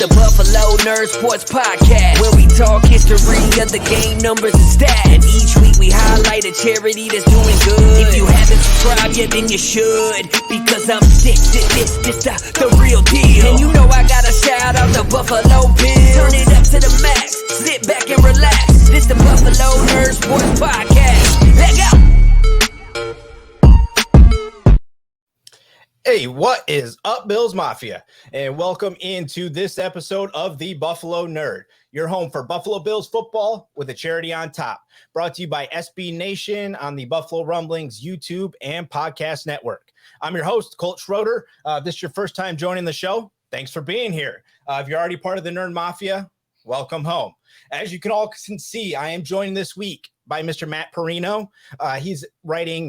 the Buffalo Nerd Sports Podcast, where we talk history of the game, numbers, and stats. And each week we highlight a charity that's doing good. If you haven't subscribed yet, then you should, because I'm this the real deal. And you know I gotta shout out the Buffalo Bills. Turn it up to the max, sit back and relax. This the Buffalo Nerd Sports Podcast. Let go. Hey, what is up, Bills Mafia? And welcome into this episode of the Buffalo Nerd, your home for Buffalo Bills football with a charity on top. Brought to you by SB Nation on the Buffalo Rumblings YouTube and podcast network. I'm your host, Colt Schroeder. This is your first time joining the show. Thanks for being here. If you're already part of the Nerd Mafia, welcome home. As you can all see, I am joined this week by Mr. Matt Parrino. He's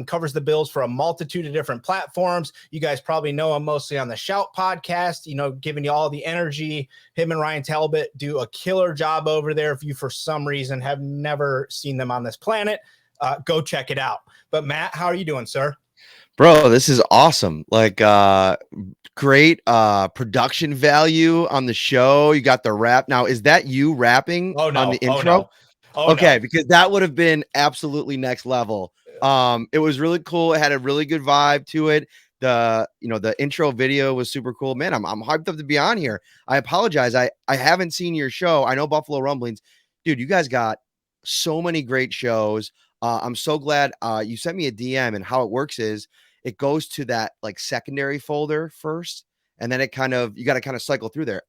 covers the Bills for a multitude of different platforms. You guys probably know him mostly on the Shout podcast, giving you all the energy. Him and Ryan Talbot do a killer job over there. If you, for some reason, have never seen them on this planet, go check it out. But Matt, how are you doing, sir? Bro, this is awesome. Great production value on the show. You got the rap. Now, is that you rapping on the intro? Okay, because that would have been absolutely next level. It was really cool. It had a really good vibe to it. The intro video was super cool. Man, I'm hyped up to be on here. I apologize. I haven't seen your show. I know Buffalo Rumblings. Dude, you guys got so many great shows. I'm so glad you sent me a DM, and how it works is it goes to that secondary folder first, and then you got to kind of cycle through there.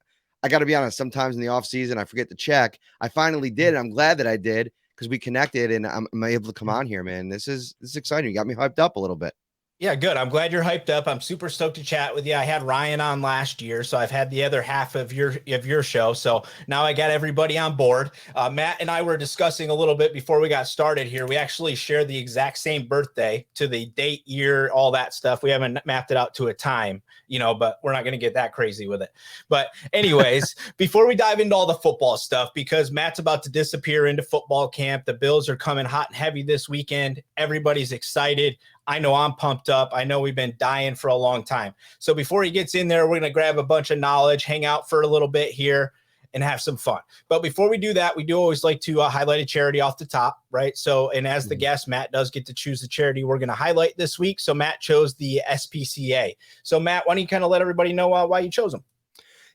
I got to be honest, sometimes in the off season, I forget to check. I finally did. And I'm glad that I did, because we connected and I'm able to come on here, man. This is exciting. You got me hyped up a little bit. Yeah, good. I'm glad you're hyped up. I'm super stoked to chat with you. I had Ryan on last year, so I've had the other half of your show. So now I got everybody on board. Matt and I were discussing a little bit before we got started here. We actually share the exact same birthday, to the date, year, all that stuff. We haven't mapped it out to a time, but we're not going to get that crazy with it. But anyways, before we dive into all the football stuff, because Matt's about to disappear into football camp, the Bills are coming hot and heavy this weekend. Everybody's excited. I know I'm pumped up. I know we've been dying for a long time. So before he gets in there, we're going to grab a bunch of knowledge, hang out for a little bit here, and have some fun. But before we do that, we do always like to highlight a charity off the top, right? So, and as the guest, Matt does get to choose the charity we're going to highlight this week. So Matt chose the SPCA. So Matt, why don't you kind of let everybody know why you chose them?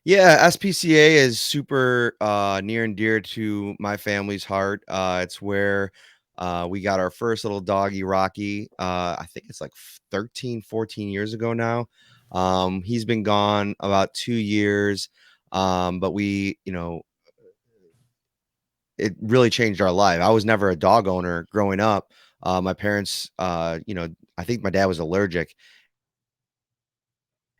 Yeah, SPCA is super near and dear to my family's heart. It's where we got our first little doggy, Rocky. I think it's 13, 14 years ago now. He's been gone about 2 years. But we, it really changed our life. I was never a dog owner growing up. My parents, I think my dad was allergic.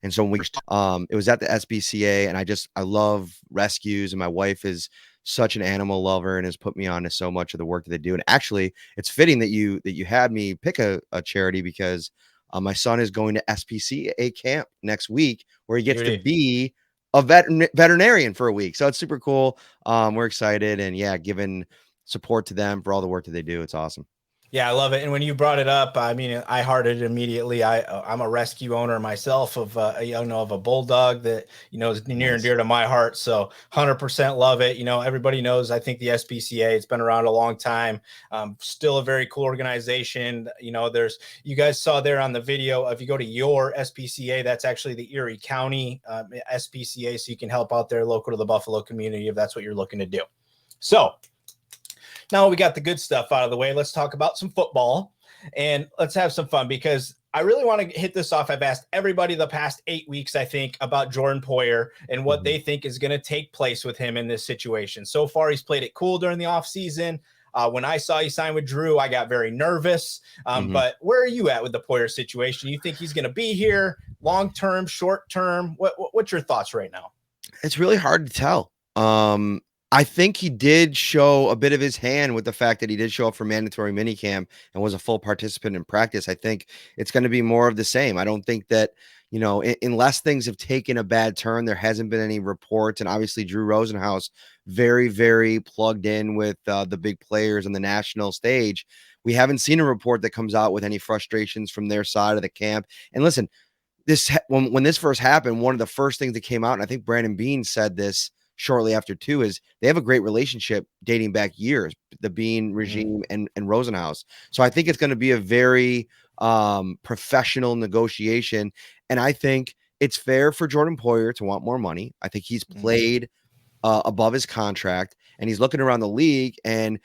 And so when it was at the SPCA, and I love rescues, and my wife is such an animal lover and has put me on to so much of the work that they do. And actually, it's fitting that you had me pick a charity, because my son is going to SPCA camp next week, where he gets to be a veterinarian for a week. So it's super cool. We're excited, and giving support to them for all the work that they do. It's awesome. Yeah, I love it. And when you brought it up, I mean, I hearted it immediately. I'm a rescue owner myself of a bulldog that, is near and dear to my heart. So 100% love it. Everybody knows, I think the SPCA, it's been around a long time. Still a very cool organization. You guys saw there on the video, if you go to your SPCA, that's actually the Erie County SPCA. So you can help out there local to the Buffalo community if that's what you're looking to do. So now we got the good stuff out of the way. Let's talk about some football, and let's have some fun, because I really want to hit this off. I've asked everybody the past 8 weeks, I think, about Jordan Poyer and what they think is going to take place with him in this situation. So far, he's played it cool during the offseason. When I saw he signed with Drew, I got very nervous. But where are you at with the Poyer situation? You think he's going to be here long-term, short-term? What's your thoughts right now? It's really hard to tell. I think he did show a bit of his hand with the fact that he did show up for mandatory minicamp and was a full participant in practice. I think it's going to be more of the same. I don't think that, unless things have taken a bad turn, there hasn't been any reports. And obviously Drew Rosenhaus, very, very plugged in with the big players on the national stage. We haven't seen a report that comes out with any frustrations from their side of the camp. And listen, when this first happened, one of the first things that came out, and I think Brandon Beane said this shortly after too is they have a great relationship dating back years, the Bean regime and Rosenhaus. So I think it's going to be a very professional negotiation. And I think it's fair for Jordan Poyer to want more money. I think he's played above his contract, and he's looking around the league, and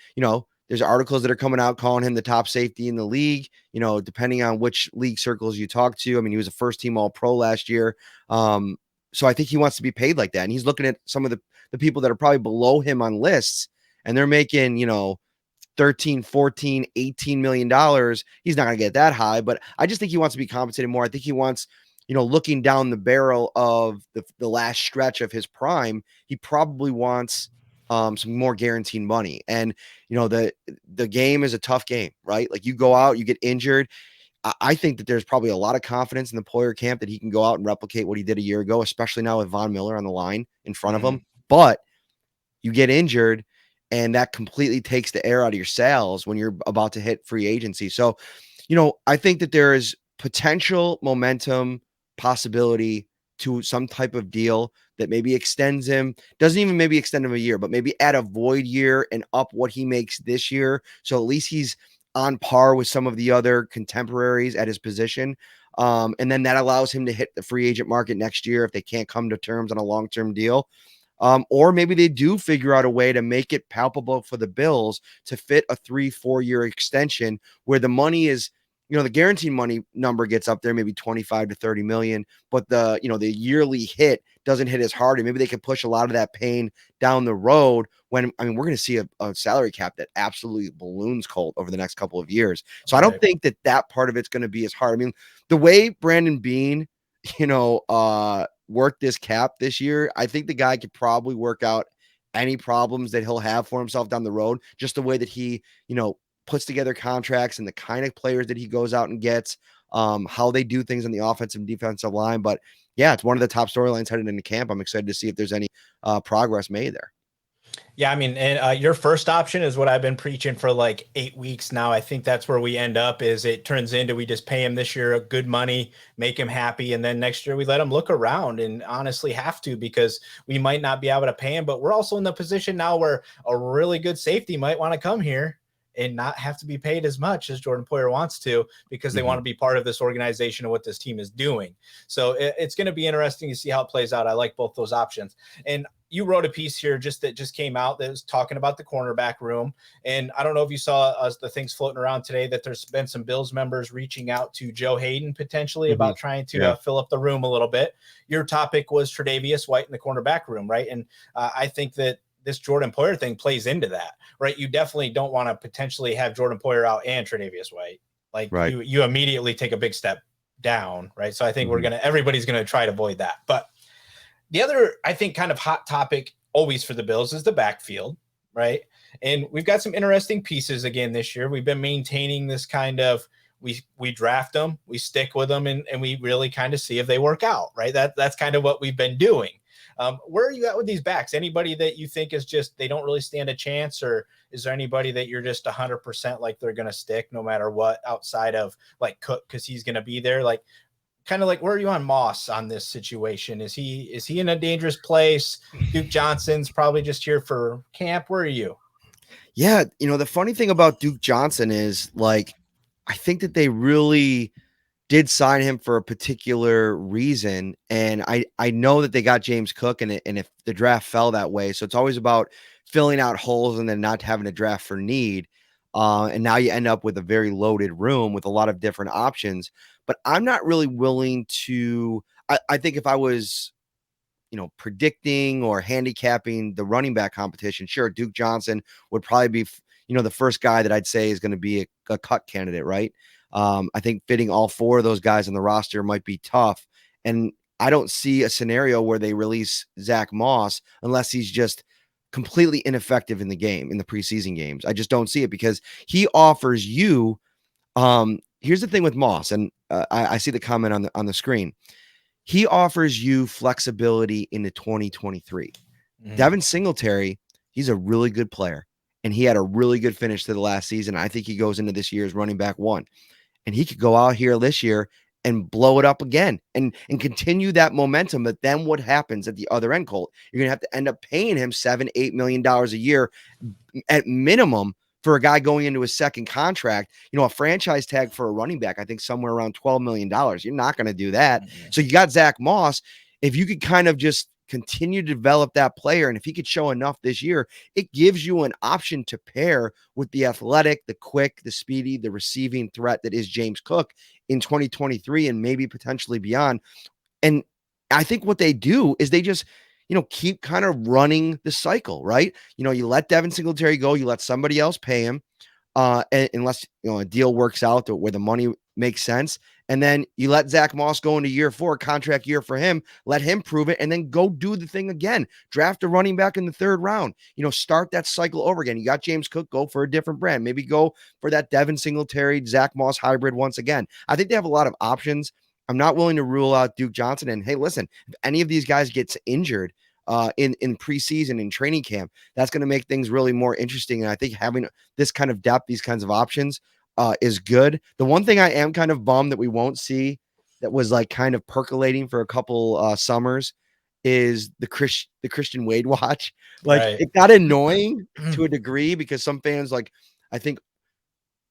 there's articles that are coming out calling him the top safety in the league, depending on which league circles you talk to. I mean, he was a first team All-Pro last year. So I think he wants to be paid like that. And he's looking at some of the people that are probably below him on lists, and they're making, 13, 14, 18 million dollars. He's not going to get that high, but I just think he wants to be compensated more. I think he wants, looking down the barrel of the last stretch of his prime, he probably wants some more guaranteed money. And, the game is a tough game, right? Like, you go out, you get injured. I think that there's probably a lot of confidence in the Poyer camp that he can go out and replicate what he did a year ago, especially now with Von Miller on the line in front of him. But you get injured, and that completely takes the air out of your sails when you're about to hit free agency. So, I think that there is potential momentum, possibility to some type of deal that maybe extends him, doesn't even maybe extend him a year, but maybe add a void year and up what he makes this year. So at least he's on par with some of the other contemporaries at his position. And then that allows him to hit the free agent market next year if they can't come to terms on a long-term deal. Or maybe they do figure out a way to make it palpable for the Bills to fit a 3-4 year extension where the money is, the guaranteed money number gets up there, maybe 25 to 30 million, but the yearly hit doesn't hit as hard. And maybe they can push a lot of that pain down the road when, we're going to see a salary cap that absolutely balloons Colt over the next couple of years. So I don't think that part of it's going to be as hard. The way Brandon Bean, worked this cap this year, I think the guy could probably work out any problems that he'll have for himself down the road, just the way that he, puts together contracts and the kind of players that he goes out and gets, how they do things on the offensive and defensive line. But yeah, it's one of the top storylines headed into camp. I'm excited to see if there's any progress made there. Yeah, and your first option is what I've been preaching for like 8 weeks now. I think that's where we end up, is it turns into we just pay him this year good money, make him happy, and then next year we let him look around, and honestly have to, because we might not be able to pay him, but we're also in the position now where a really good safety might want to come here and not have to be paid as much as Jordan Poyer wants to, because they want to be part of this organization and what this team is doing. So it's going to be interesting to see how it plays out. I like both those options. And you wrote a piece here that just came out that was talking about the cornerback room. And I don't know if you saw the things floating around today that there's been some Bills members reaching out to Joe Hayden potentially about trying to fill up the room a little bit. Your topic was Tre'Davious White in the cornerback room, right? And I think that this Jordan Poyer thing plays into that, right? You definitely don't want to potentially have Jordan Poyer out and Tre'Davious White. Like, you immediately take a big step down, right? So I think everybody's going to try to avoid that. But the other, I think, kind of hot topic always for the Bills is the backfield, right? And we've got some interesting pieces again this year. We've been maintaining this kind of, we draft them, we stick with them, and we really kind of see if they work out, right? That's kind of what we've been doing. Where are you at with these backs? Anybody that you think is just, they don't really stand a chance, or is there anybody that you're just 100% like they're going to stick no matter what, outside of like Cook, because he's going to be there? Like, kind of like, where are you on Moss on this situation? Is he in a dangerous place? Duke Johnson's probably just here for camp. Where are you? Yeah. The funny thing about Duke Johnson is, like, I think that they really did sign him for a particular reason. And I know that they got James Cook, and if the draft fell that way, so it's always about filling out holes and then not having a draft for need. And now you end up with a very loaded room with a lot of different options. But I'm not really willing to, I think if I was, predicting or handicapping the running back competition, sure, Duke Johnson would probably be, the first guy that I'd say is going to be a cut candidate, right? I think fitting all four of those guys on the roster might be tough. And I don't see a scenario where they release Zach Moss unless he's just completely ineffective in the game, in the preseason games. I just don't see it, because he offers you, here's the thing with Moss, and I see the comment on the screen. He offers you flexibility into 2023. Devin Singletary, he's a really good player, and he had a really good finish to the last season. I think he goes into this year's running back one, and he could go out here this year and blow it up again and continue that momentum. But then what happens at the other end, Colt? You're going to have to end up paying him $7-8 million a year at minimum for a guy going into his second contract. A franchise tag for a running back, I think somewhere around $12 million. You're not going to do that. So you got Zach Moss. If you could kind of just continue to develop that player, and if he could show enough this year, it gives you an option to pair with the athletic, the quick, the speedy, the receiving threat that is James Cook in 2023 and maybe potentially beyond. And I think what they do is they just, keep kind of running the cycle, right? You let Devin Singletary go, you let somebody else pay him, unless a deal works out where the money makes sense. And then you let Zach Moss go into year 4, contract year for him, let him prove it, and then go do the thing again. Draft a running back in the 3rd round, start that cycle over again. You got James Cook, go for a different brand. Maybe go for that Devin Singletary, Zach Moss hybrid once again. I think they have a lot of options. I'm not willing to rule out Duke Johnson. And hey, listen, if any of these guys gets injured in preseason and training camp, that's going to make things really more interesting. And I think having this kind of depth, these kinds of options is good. The one thing I am kind of bummed that we won't see that was like kind of percolating for a couple summers is the Christian Wade watch. Like It got annoying to a degree because some fans, like, I think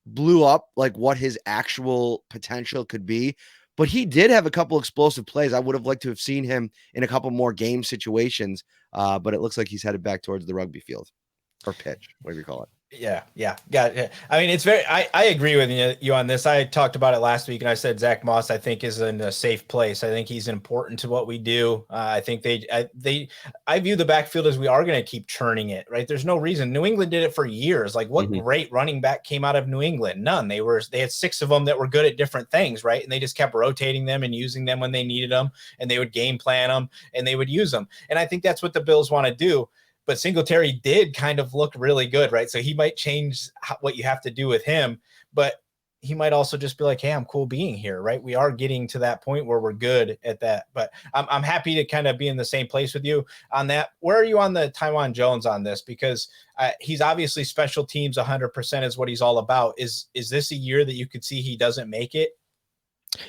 blew up like what his actual potential could be. But he did have a couple explosive plays. I would have liked to have seen him in a couple more game situations, but it looks like he's headed back towards the rugby field or pitch, whatever you call it. Yeah. Got it. I mean, it's I agree with you on this. I talked about it last week and I said Zach Moss, I think, is in a safe place. I think he's important to what we do. I think I view the backfield as we are going to keep churning it, right? There's no reason. New England did it for years. Like, what great running back came out of New England? None. They had 6 of them that were good at different things, right? And they just kept rotating them and using them when they needed them, and they would game plan them and they would use them. And I think that's what the Bills want to do. But Singletary did kind of look really good, right? So he might change what you have to do with him, but he might also just be like, hey, I'm cool being here, right? We are getting to that point where we're good at that. But I'm happy to kind of be in the same place with you on that. Where are you on the Taiwan Jones on this? Because he's obviously special teams 100% is what he's all about. Is this a year that you could see he doesn't make it?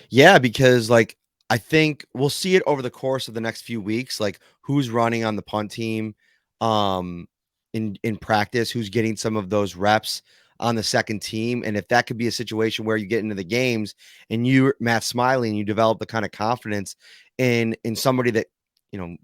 Yeah, because like I think we'll see it over the course of the next few weeks, like who's running on the punt team in practice, who's getting some of those reps on the second team. And if that could be a situation where you get into the games and you're Matt Smiley and you develop the kind of confidence in somebody that,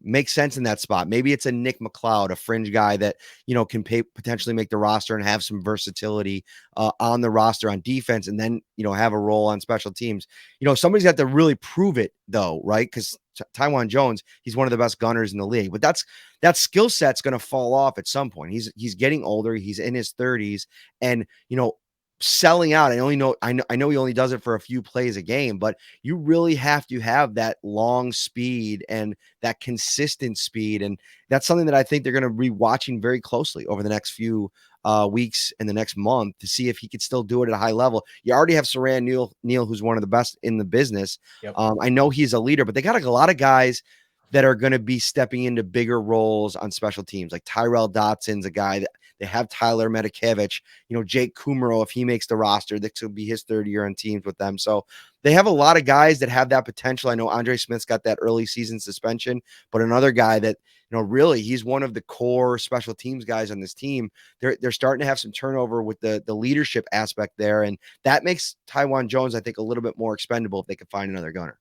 makes sense in that spot. Maybe it's a Nick McLeod, a fringe guy that, can potentially make the roster and have some versatility on the roster on defense, and then, have a role on special teams. Somebody's got to really prove it though, right? Because Taiwan Jones, he's one of the best gunners in the league, but that skill set's going to fall off at some point. He's getting older. He's in his 30s, and, selling out. I know he only does it for a few plays a game, but you really have to have that long speed and that consistent speed. And that's something that I think they're going to be watching very closely over the next few weeks and the next month to see if he could still do it at a high level. You already have Saran Neal, who's one of the best in the business. Yep. I know he's a leader, but they got a lot of guys that are going to be stepping into bigger roles on special teams. Like Tyrell Dotson's a guy that they have. Tyler Medikevich, Jake Kumaro, if he makes the roster, this will be his 3rd year on teams with them. So they have a lot of guys that have that potential. I know Andre Smith's got that early season suspension, but another guy that, really he's one of the core special teams guys on this team. They're starting to have some turnover with the leadership aspect there. And that makes Taiwan Jones, I think, a little bit more expendable if they could find another gunner.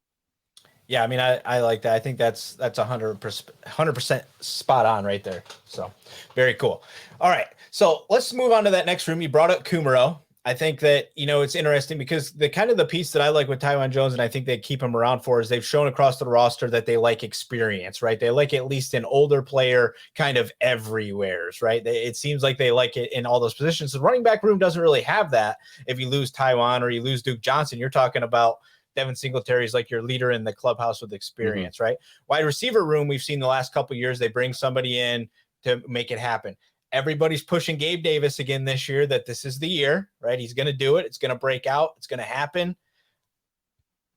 Yeah, I mean, I like that. I think that's 100% spot on right there. So very cool. All right, so let's move on to that next room. You brought up Kumaro. I think that, it's interesting because the kind of the piece that I like with Taiwan Jones, and I think they keep him around for, is they've shown across the roster that they like experience, right? They like at least an older player kind of everywheres, right? It seems like they like it in all those positions. The running back room doesn't really have that. If you lose Taiwan or you lose Duke Johnson, you're talking about Devin Singletary is like your leader in the clubhouse with experience, right? Wide receiver room, we've seen the last couple of years, they bring somebody in to make it happen. Everybody's pushing Gabe Davis again this year, that this is the year, right? He's going to do it. It's going to break out. It's going to happen.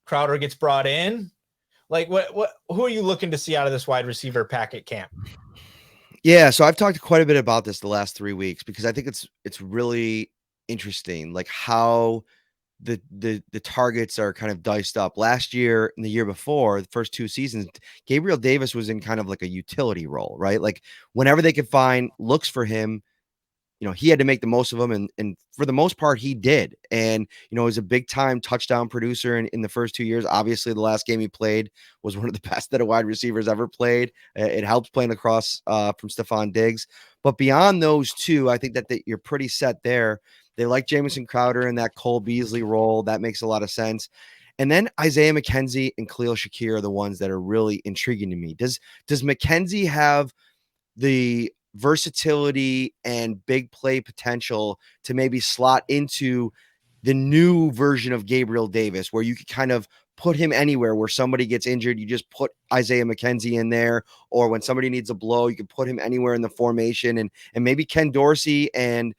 Crowder gets brought in. Like who are you looking to see out of this wide receiver packet camp? Yeah. So I've talked quite a bit about this the last 3 weeks because I think it's really interesting, like how the targets are kind of diced up. Last year and the year before, the first 2 seasons, Gabriel Davis was in kind of like a utility role, right? Like whenever they could find looks for him, he had to make the most of them. And for the most part, he did. And, he was a big time touchdown producer in the first 2 years. Obviously, the last game he played was one of the best that a wide receivers ever played. It helps playing across from Stephon Diggs. But beyond those two, I think that you're pretty set there. They like Jamison Crowder in that Cole Beasley role. That makes a lot of sense. And then Isaiah McKenzie and Khalil Shakir are the ones that are really intriguing to me. Does McKenzie have the versatility and big play potential to maybe slot into the new version of Gabriel Davis, where you could kind of put him anywhere where somebody gets injured? You just put Isaiah McKenzie in there, or when somebody needs a blow, you can put him anywhere in the formation, and maybe Ken Dorsey and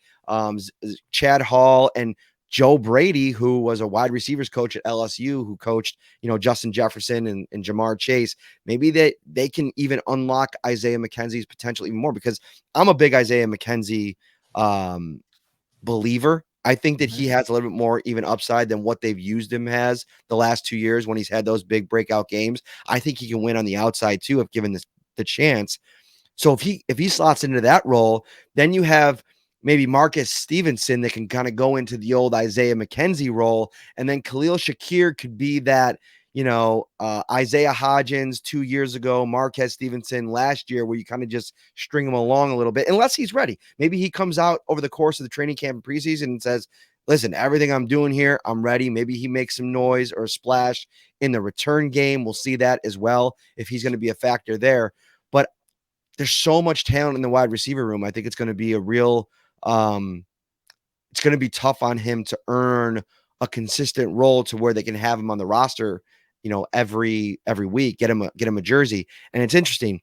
Chad Hall and Joe Brady, who was a wide receivers coach at LSU, who coached, Justin Jefferson and Jamar Chase. Maybe they can even unlock Isaiah McKenzie's potential even more, because I'm a big Isaiah McKenzie believer. I think that he has a little bit more even upside than what they've used him as the last 2 years when he's had those big breakout games. I think he can win on the outside too, if given the chance. So if he slots into that role, then you have maybe Marcus Stevenson that can kind of go into the old Isaiah McKenzie role. And then Khalil Shakir could be that, Isaiah Hodgins 2 years ago, Marquez Stevenson last year, where you kind of just string him along a little bit, unless he's ready. Maybe he comes out over the course of the training camp and preseason and says, listen, everything I'm doing here, I'm ready. Maybe he makes some noise or a splash in the return game. We'll see that as well, if he's going to be a factor there. But there's so much talent in the wide receiver room. I think it's going to be a real, it's going to be tough on him to earn a consistent role to where they can have him on the roster, every week, get him a jersey. And it's interesting.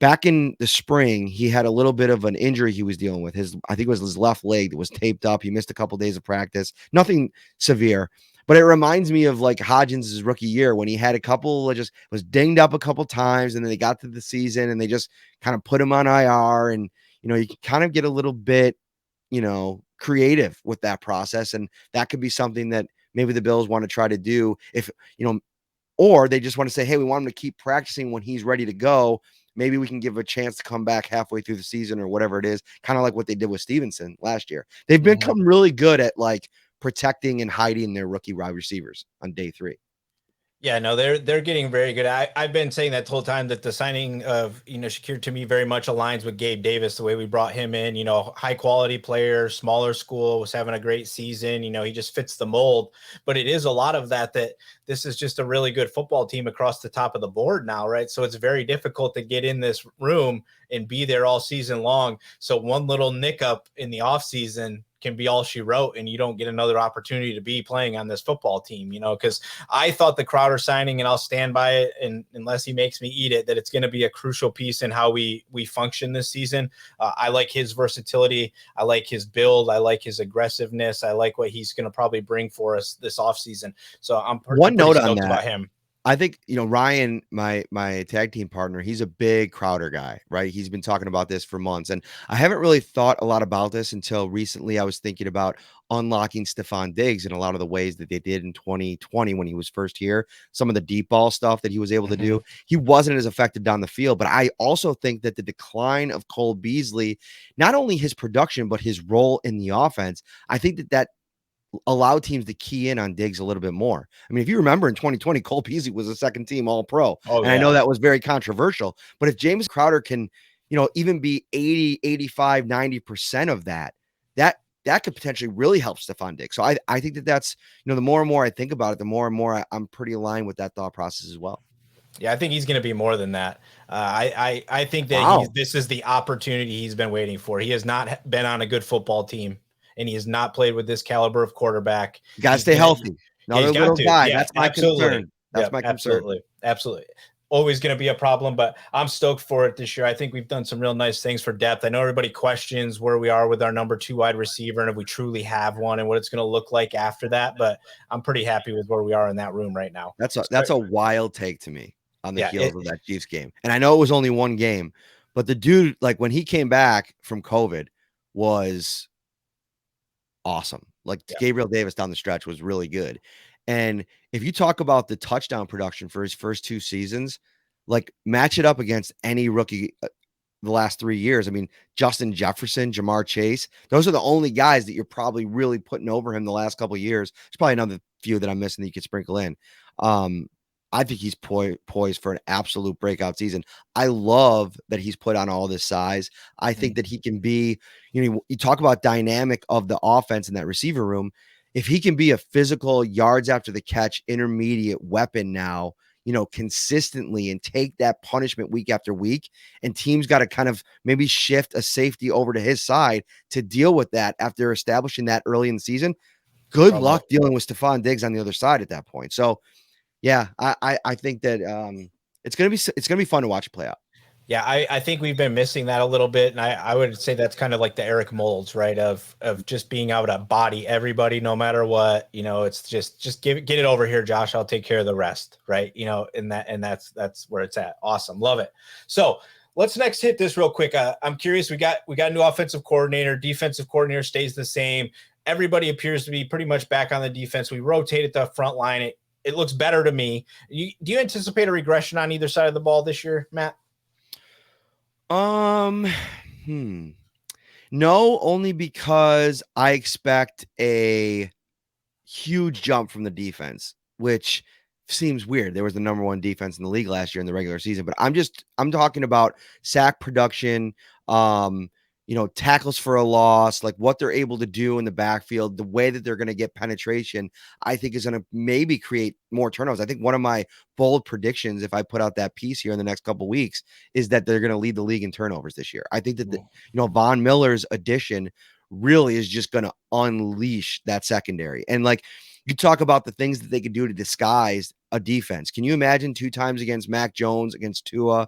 Back in the spring, he had a little bit of an injury he was dealing with. I think it was his left leg that was taped up. He missed a couple of days of practice, nothing severe. But it reminds me of like Hodgins' rookie year, when he had a couple, just was dinged up a couple times, and then they got to the season and they just kind of put him on IR. And, you can kind of get a little bit, creative with that process. And that could be something that maybe the Bills want to try to do, if, or they just want to say, hey, we want him to keep practicing when he's ready to go. Maybe we can give a chance to come back halfway through the season or whatever it is, kind of like what they did with Stevenson last year. They've become really good at like protecting and hiding their rookie wide receivers on day 3. Yeah, no, they're getting very good. I've been saying that the whole time, that the signing of, Shakir to me very much aligns with Gabe Davis, the way we brought him in, high quality player, smaller school, was having a great season. He just fits the mold. But it is a lot of that this is just a really good football team across the top of the board now, right? So it's very difficult to get in this room and be there all season long. So one little nick up in the offseason can be all she wrote, and you don't get another opportunity to be playing on this football team, because I thought the Crowder signing, and I'll stand by it, and unless he makes me eat it, that it's going to be a crucial piece in how we function this season. I like his versatility. I like his build. I like his aggressiveness. I like what he's going to probably bring for us this offseason. So I'm one note on that about him. I think, Ryan, my tag team partner, he's a big Crowder guy, right? He's been talking about this for months. And I haven't really thought a lot about this until recently. I was thinking about unlocking Stephon Diggs in a lot of the ways that they did in 2020 when he was first here. Some of the deep ball stuff that he was able to do. He wasn't as effective down the field. But I also think that the decline of Cole Beasley, not only his production, but his role in the offense, I think that allow teams to key in on Diggs a little bit more. I mean, if you remember in 2020, Cole Beasley was a second team All-Pro. And I know that was very controversial, but if James Crowder can, even be 80, 85, 90% of that could potentially really help Stephon Diggs. So I think that's, the more and more I think about it, the more and more I'm pretty aligned with that thought process as well. Yeah, I think he's going to be more than that. I think that this is the opportunity he's been waiting for. He has not been on a good football team, and he has not played with this caliber of quarterback. You got to stay healthy. Another little guy. Yeah, that's my concern. That's my concern. Absolutely. Always going to be a problem, but I'm stoked for it this year. I think we've done some real nice things for depth. I know everybody questions where we are with our number 2 wide receiver and if we truly have one and what it's going to look like after that, but I'm pretty happy with where we are in that room right now. That's a wild take to me on the heels of that Chiefs game. And I know it was only one game, but the dude, like when he came back from COVID, was awesome. Like Gabriel Davis down the stretch was really good. And if you talk about the touchdown production for his first 2 seasons, like match it up against any rookie the last 3 years. I mean, Justin Jefferson, Jamar Chase, those are the only guys that you're probably really putting over him the last couple of years. There's probably another few that I'm missing that you could sprinkle in. I think he's poised for an absolute breakout season. I love that he's put on all this size. I think that he can be, you talk about dynamic of the offense in that receiver room. If he can be a physical yards after the catch intermediate weapon now, consistently and take that punishment week after week, and teams got to kind of maybe shift a safety over to his side to deal with that after establishing that early in the season. Good luck dealing with Stephon Diggs on the other side at that point. So yeah, I think that it's gonna be fun to watch it play out. Yeah, I think we've been missing that a little bit, and I would say that's kind of like the Eric Moulds, right? Of just being able to body everybody no matter what. It's just get it over here, Josh. I'll take care of the rest, right? And that's where it's at. Awesome, love it. So let's next hit this real quick. I'm curious. We got a new offensive coordinator. Defensive coordinator stays the same. Everybody appears to be pretty much back on the defense. We rotated the front line. It looks better to me. Do you anticipate a regression on either side of the ball this year, Matt? No, only because I expect a huge jump from the defense, which seems weird. There was the number 1 defense in the league last year in the regular season, but I'm talking about sack production, tackles for a loss, like what they're able to do in the backfield, the way that they're going to get penetration, I think is going to maybe create more turnovers. I think one of my bold predictions, if I put out that piece here in the next couple of weeks, is that they're going to lead the league in turnovers this year. I think that Von Miller's addition really is just going to unleash that secondary. And like you talk about the things that they could do to disguise a defense. Can you imagine 2 times against Mac Jones, against Tua?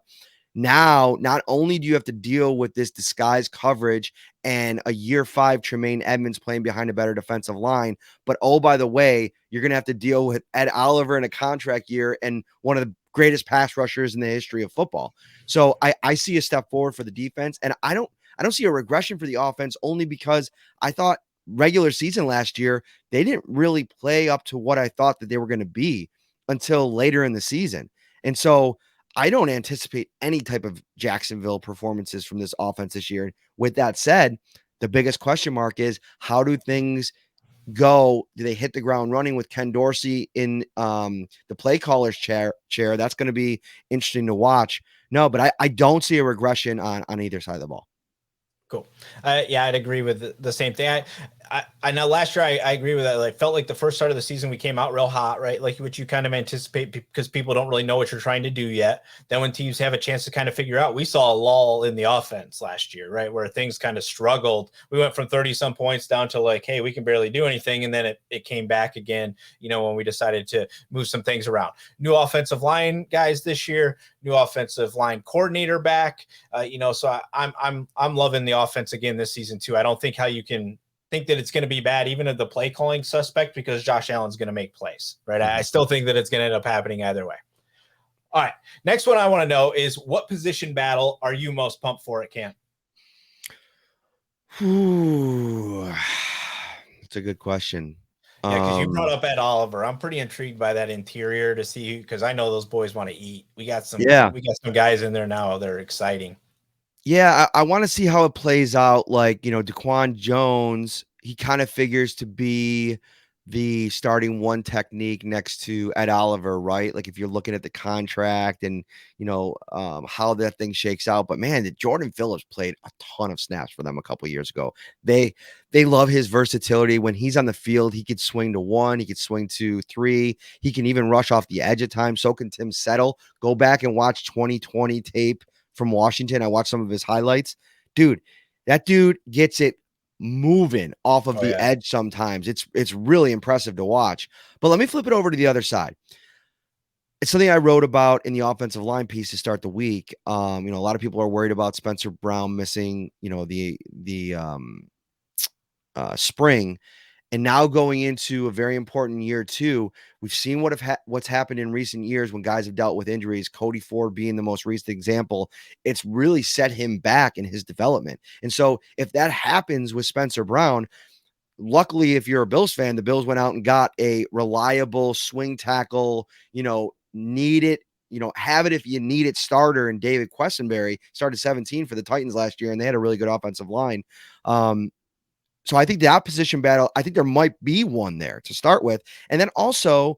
Now, not only do you have to deal with this disguised coverage and a year 5 Tremaine Edmonds playing behind a better defensive line, but oh, by the way, you're going to have to deal with Ed Oliver in a contract year and one of the greatest pass rushers in the history of football. So I see a step forward for the defense, and I don't see a regression for the offense, only because I thought regular season last year, they didn't really play up to what I thought that they were going to be until later in the season. And so I don't anticipate any type of Jacksonville performances from this offense this year. With that said, the biggest question mark is, how do things go? Do they hit the ground running with Ken Dorsey in the play caller's chair? That's going to be interesting to watch. No, but I don't see a regression on either side of the ball. Cool. Yeah, I'd agree with the same thing. I know last year I agree with that. Like, felt like the first start of the season we came out real hot, right? Like what you kind of anticipate, because people don't really know what you're trying to do yet. Then when teams have a chance to kind of figure out, we saw a lull in the offense last year, right? Where things kind of struggled. We went from 30 some points down to like, hey, we can barely do anything. And then it came back again, when we decided to move some things around. New offensive line guys this year, new offensive line coordinator back, so I'm loving the offense again this season too. I don't think how you can think that it's going to be bad, even if the play calling suspect, because Josh Allen's going to make plays, right? I still think that it's going to end up happening either way. All right. Next one I want to know is, what position battle are you most pumped for at camp? Ooh, that's a good question. Yeah, because you brought up Ed Oliver. I'm pretty intrigued by that interior to see, because I know those boys want to eat. We got some guys in there now. They're exciting. Yeah, I want to see how it plays out. Like, Daquan Jones, he kind of figures to be the starting one technique next to Ed Oliver, right? Like if you're looking at the contract and, how that thing shakes out. But man, Jordan Phillips played a ton of snaps for them a couple of years ago. They love his versatility. When he's on the field, he could swing to 1, he could swing to 3. He can even rush off the edge at times. So can Tim Settle. Go back and watch 2020 tape from Washington. I watched some of his highlights. Dude, that dude gets it moving off of the edge sometimes. It's really impressive to watch. But let me flip it over to the other side. It's something I wrote about in the offensive line piece to start the week. A lot of people are worried about Spencer Brown missing, the spring. And now going into a very important year too, we've seen what's happened in recent years when guys have dealt with injuries, Cody Ford being the most recent example. It's really set him back in his development. And so if that happens with Spencer Brown, luckily, if you're a Bills fan, the Bills went out and got a reliable swing tackle, need it, have it if you need it starter. And David Questenberry started 17 for the Titans last year, and they had a really good offensive line. So I think that position battle, I think there might be one there to start with. And then also,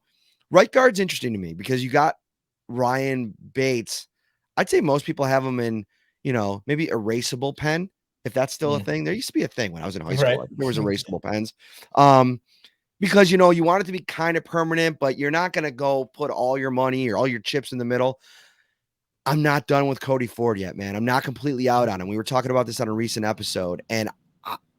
right guard's interesting to me because you got Ryan Bates. I'd say most people have him in, maybe erasable pen, if that's still a thing. There used to be a thing when I was in high school. Right. I think there was erasable pens. Because, you want it to be kind of permanent, but you're not going to go put all your money or all your chips in the middle. I'm not done with Cody Ford yet, man. I'm not completely out on him. We were talking about this on a recent episode, and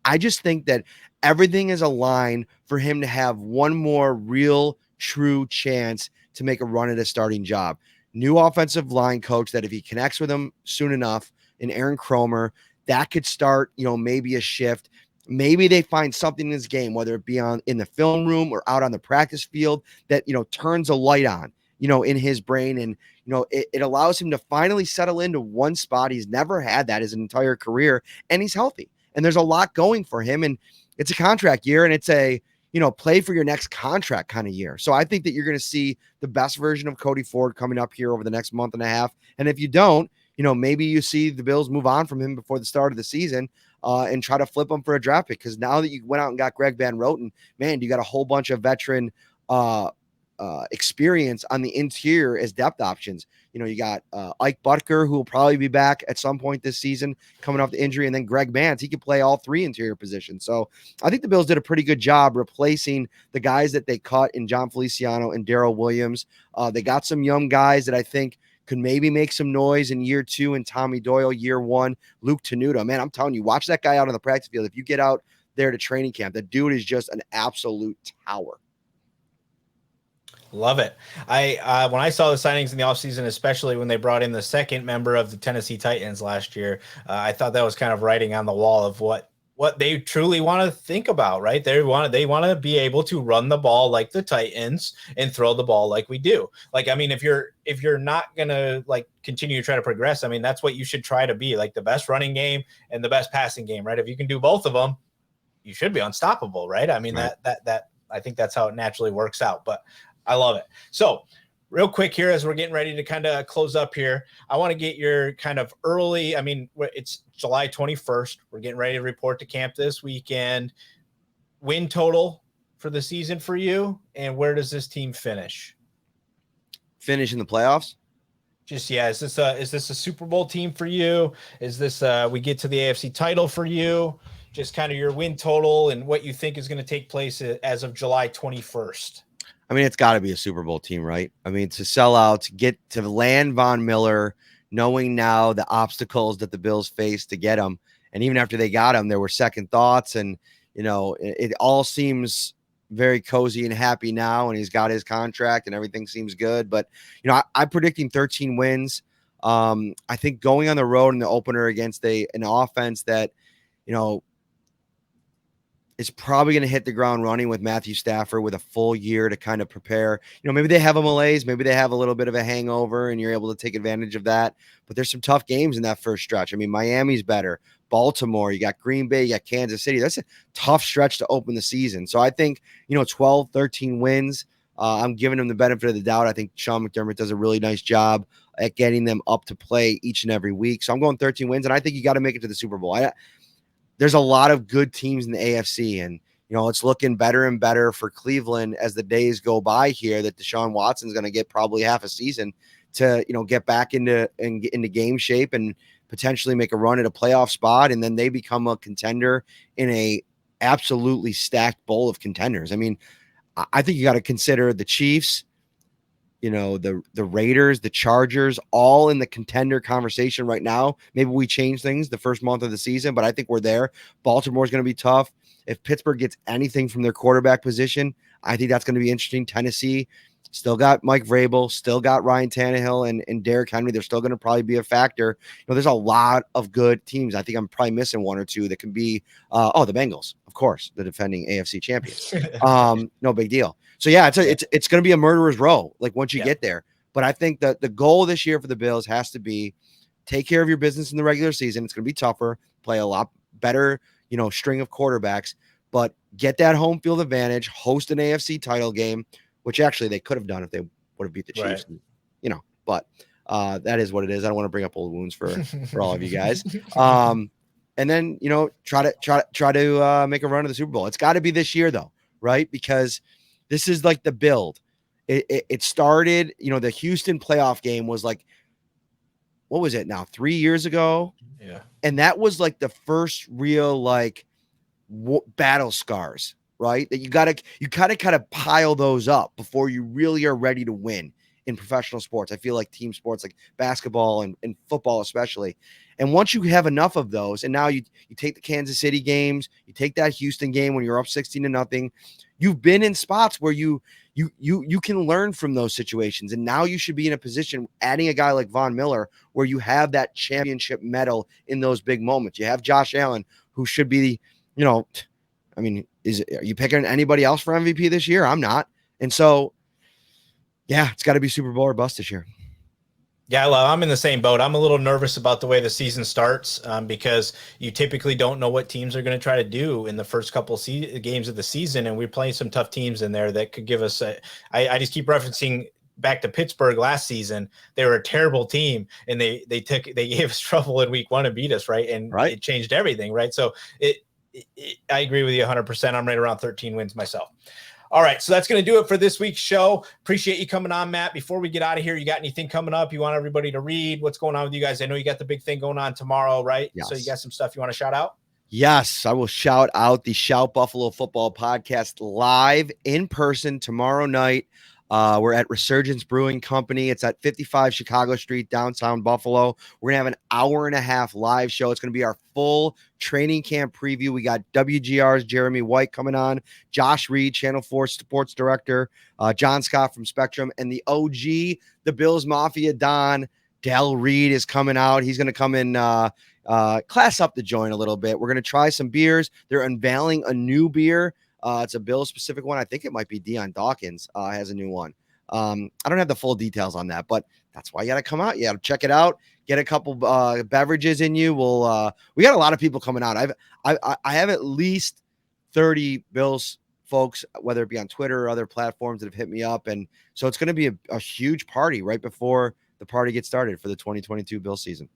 I just think that everything is aligned for him to have one more real, true chance to make a run at a starting job. New offensive line coach that if he connects with him soon enough, and Aaron Cromer, that could start, maybe a shift. Maybe they find something in this game, whether it be in the film room or out on the practice field, that, turns a light on, in his brain. And, it allows him to finally settle into one spot. He's never had that his entire career, and he's healthy. And there's a lot going for him, and it's a contract year, and it's a, play for your next contract kind of year. So I think that you're going to see the best version of Cody Ford coming up here over the next month and a half. And if you don't, maybe you see the Bills move on from him before the start of the season and try to flip him for a draft pick. Because now that you went out and got Greg Van Roten, man, you got a whole bunch of veteran experience on the interior as depth options. You got Ike Butker, who will probably be back at some point this season coming off the injury, and then Greg Mance. He could play all three interior positions. So I think the Bills did a pretty good job replacing the guys that they cut in John Feliciano and Darrell Williams. They got some young guys that I think could maybe make some noise in year 2, and Tommy Doyle year 1. Luke Tenuta, man, I'm telling you, watch that guy out on the practice field. If you get out there to training camp, that dude is just an absolute tower. Love it. When I saw the signings in the offseason, especially when they brought in the second member of the Tennessee Titans last year, I thought that was kind of writing on the wall of what they truly want to think about, right? They want to be able to run the ball like the Titans and throw the ball like we do. Like, I mean, if you're not going to continue to try to progress, I mean, that's what you should try to be, like the best running game and the best passing game, right? If you can do both of them, you should be unstoppable, right? I mean, right. that I think that's how it naturally works out, but I love it. So real quick here, as we're getting ready to kind of close up here, I want to get your kind of early, I mean, it's July 21st. We're getting ready to report to camp this weekend. Win total for the season for you, and where does this team finish? Finish in the playoffs? Is this a Super Bowl team for you? Is this we get to the AFC title for you? Just kind of your win total and what you think is going to take place as of July 21st. I mean, it's got to be a Super Bowl team, right? I mean, to sell out, to get to land Von Miller, knowing now the obstacles that the Bills faced to get him. And even after they got him, there were second thoughts. And, it all seems very cozy and happy now. And he's got his contract and everything seems good. But, I'm predicting 13 wins. I think going on the road in the opener against an offense that, is probably going to hit the ground running with Matthew Stafford with a full year to kind of prepare. Maybe they have a malaise, maybe they have a little bit of a hangover and you're able to take advantage of that. But there's some tough games in that first stretch. I mean, Miami's better. Baltimore, you got Green Bay, you got Kansas City. That's a tough stretch to open the season. So I think, 12, 13 wins. I'm giving them the benefit of the doubt. I think Sean McDermott does a really nice job at getting them up to play each and every week. So I'm going 13 wins, and I think you got to make it to the Super Bowl. There's a lot of good teams in the AFC, and it's looking better and better for Cleveland as the days go by here, that Deshaun Watson's going to get probably half a season to get back into game shape and potentially make a run at a playoff spot, and then they become a contender in a absolutely stacked bowl of contenders. I mean, I think you got to consider the Chiefs, the Raiders, the Chargers, all in the contender conversation right now. Maybe we change things the first month of the season, but I think we're there. Baltimore's going to be tough. If Pittsburgh gets anything from their quarterback position, I think that's going to be interesting. Tennessee still got Mike Vrabel, still got Ryan Tannehill and Derrick Henry. They're still going to probably be a factor. There's a lot of good teams. I think I'm probably missing one or two that can be, the Bengals, of course, the defending AFC champions. No big deal. So yeah, it's going to be a murderer's row, like once you get there. But I think that the goal this year for the Bills has to be take care of your business in the regular season. It's going to be tougher, play a lot better, string of quarterbacks. But get that home field advantage, host an AFC title game, which actually they could have done if they would have beat the Chiefs, right. But that is what it is. I don't want to bring up old wounds for all of you guys. And then, try to make a run to the Super Bowl. It's got to be this year though, right? Because this is like the build. It started, the Houston playoff game was like, what was it now? 3 years ago. Yeah. And that was like the first real like battle scars, right? That you kind of pile those up before you really are ready to win in professional sports. I feel like team sports like basketball and football especially. And once you have enough of those, and now you take the Kansas City games, you take that Houston game when you're up 16-0, you've been in spots where you can learn from those situations. And now you should be in a position, adding a guy like Von Miller, where you have that championship medal in those big moments. You have Josh Allen, who should be, are you picking anybody else for MVP this year? I'm not. And so, yeah, it's got to be Super Bowl or bust this year. Yeah, well, I'm in the same boat. I'm a little nervous about the way the season starts because you typically don't know what teams are going to try to do in the first couple games of the season, and we're playing some tough teams in there that could give us I just keep referencing back to Pittsburgh last season. They were a terrible team, and they gave us trouble in week 1 and beat us, right? And it changed everything, right? So I agree with you 100%. I'm right around 13 wins myself. All right, so that's going to do it for this week's show. Appreciate you coming on, Matt. Before we get out of here, you got anything coming up you want everybody to read? What's going on with you guys? I know you got the big thing going on tomorrow, right? Yes. So you got some stuff you want to shout out? Yes, I will shout out the Shout Buffalo Football podcast live in person tomorrow night. We're at Resurgence Brewing Company. It's at 55 Chicago Street, downtown Buffalo. We're going to have an hour-and-a-half live show. It's going to be our full training camp preview. We got WGR's Jeremy White coming on, Josh Reed, Channel 4 Sports Director, John Scott from Spectrum, and the OG, the Bills Mafia Don, Del Reed is coming out. He's going to come in, class up the joint a little bit. We're going to try some beers. They're unveiling a new beer. It's a Bills specific one. I think it might be Deion Dawkins has a new one. I don't have the full details on that, but that's why you got to come out. You got to check it out. Get a couple beverages in you. We got a lot of people coming out. I have at least 30 Bills folks, whether it be on Twitter or other platforms, that have hit me up. And so it's going to be a huge party right before the party gets started for the 2022 Bills season.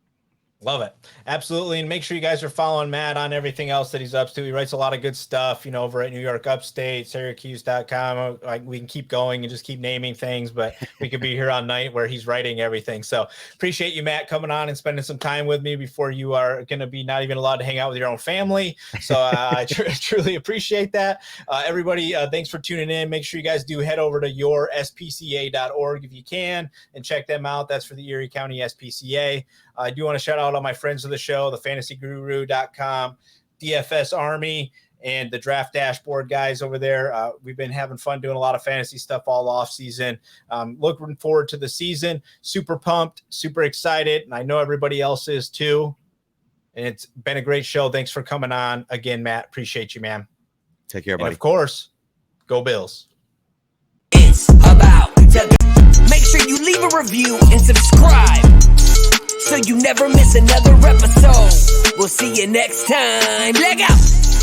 Love it. Absolutely. And make sure you guys are following Matt on everything else that he's up to. He writes a lot of good stuff, over at New York Upstate, Syracuse.com. We can keep going and just keep naming things, but we could be here all night where he's writing everything. So appreciate you, Matt, coming on and spending some time with me before you are going to be not even allowed to hang out with your own family. So I truly appreciate that. Everybody, thanks for tuning in. Make sure you guys do head over to yourspca.org if you can and check them out. That's for the Erie County SPCA. I do want to shout out all my friends of the show, the fantasyguru.com, DFS Army, and the Draft Dashboard guys over there. We've been having fun doing a lot of fantasy stuff all off season. Looking forward to the season. Super pumped, super excited. And I know everybody else is too. And it's been a great show. Thanks for coming on again, Matt. Appreciate you, man. Take care, buddy. And of course, go Bills. It's about to make sure you leave a review and subscribe, so you never miss another episode. We'll see you next time. Leg out.